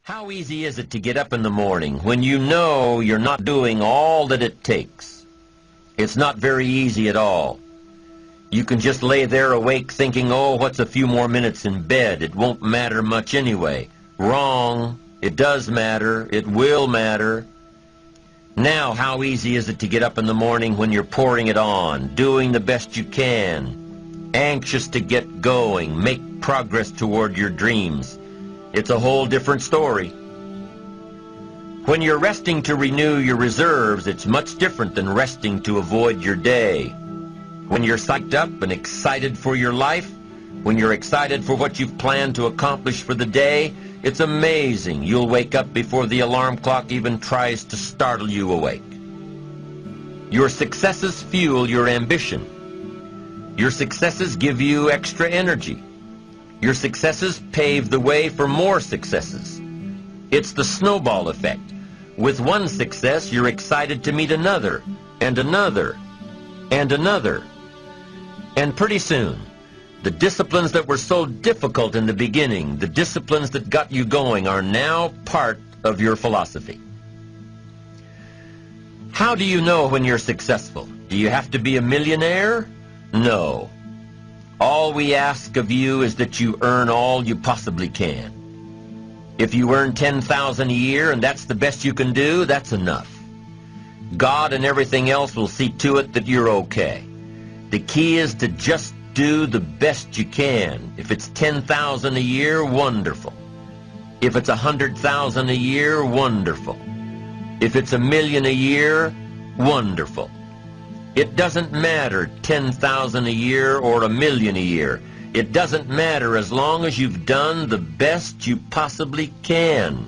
How easy is it to get up in the morning when you know you're not doing all that it takes? It's not very easy at all. You can just lay there awake thinking, oh, what's a few more minutes in bed? It won't matter much anyway. Wrong. It does matter. It will matter. Now, how easy is it to get up in the morning when you're pouring it on, doing the best you can, anxious to get going, make progress toward your dreams? It's a whole different story. When you're resting to renew your reserves, it's much different than resting to avoid your day. When you're psyched up and excited for your life, when you're excited for what you've planned to accomplish for the day, it's amazing you'll wake up before the alarm clock even tries to startle you awake. Your successes fuel your ambition. Your successes give you extra energy. Your successes pave the way for more successes. It's the snowball effect. With one success, you're excited to meet another, and another, and another. And pretty soon, the disciplines that were so difficult in the beginning, the disciplines that got you going, are now part of your philosophy. How do you know when you're successful? Do you have to be a millionaire? No. All we ask of you is that you earn all you possibly can. If you earn $10,000 a year and that's the best you can do, that's enough. God and everything else will see to it that you're okay. The key is to just do the best you can. If it's $10,000 a year, wonderful. If it's $100,000 a year, wonderful. If it's $1 million a year, wonderful. It doesn't matter $10,000 a year or $1 million a year. It doesn't matter as long as you've done the best you possibly can.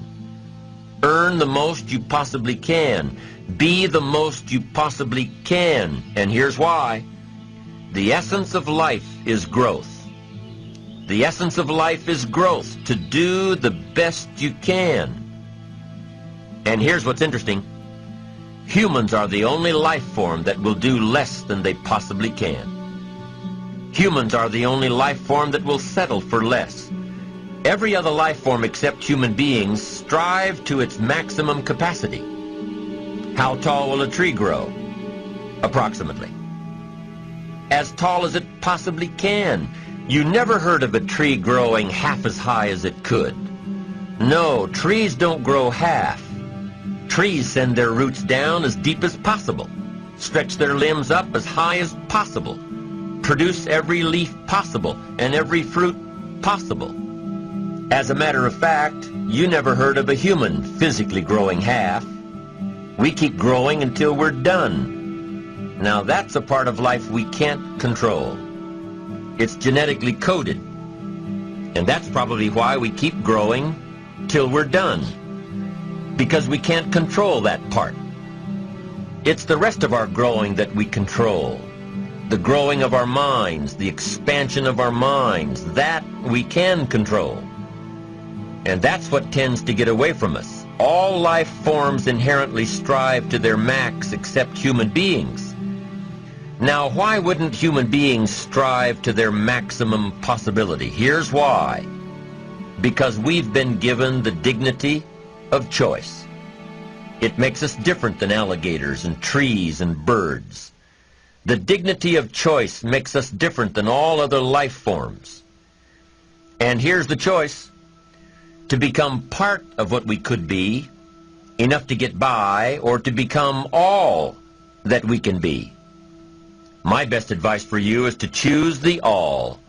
Earn the most you possibly can. Be the most you possibly can. And here's why. The essence of life is growth. The essence of life is growth, to do the best you can. And here's what's interesting. Humans are the only life form that will do less than they possibly can. Humans are the only life form that will settle for less. Every other life form except human beings strive to its maximum capacity. How tall will a tree grow? Approximately. As tall as it possibly can. You never heard of a tree growing half as high as it could. No, trees don't grow half. Trees send their roots down as deep as possible, stretch their limbs up as high as possible, produce every leaf possible and every fruit possible. As a matter of fact, you never heard of a human physically growing half. We keep growing until we're done. Now that's a part of life we can't control. It's genetically coded. And that's probably why we keep growing till we're done. Because we can't control that part. It's the rest of our growing that we control. The growing of our minds, the expansion of our minds, that we can control. And that's what tends to get away from us. All life forms inherently strive to their max except human beings. Now, why wouldn't human beings strive to their maximum possibility? Here's why. Because we've been given the dignity of choice. It makes us different than alligators and trees and birds. The dignity of choice makes us different than all other life forms. And here's the choice. To become part of what we could be, enough to get by, or to become all that we can be. My best advice for you is to choose the all.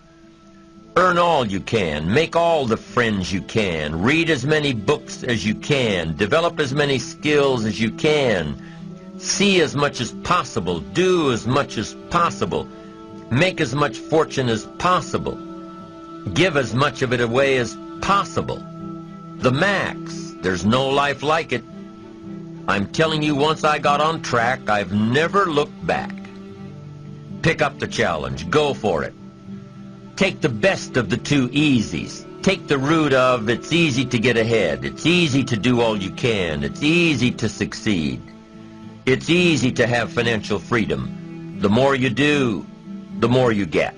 Earn all you can, make all the friends you can, read as many books as you can, develop as many skills as you can, see as much as possible, do as much as possible, make as much fortune as possible, give as much of it away as possible. The max. There's no life like it. I'm telling you, once I got on track, I've never looked back. Pick up the challenge. Go for it. Take the best of the two easies. Take the root of it's easy to get ahead. It's easy to do all you can. It's easy to succeed. It's easy to have financial freedom. The more you do, the more you get.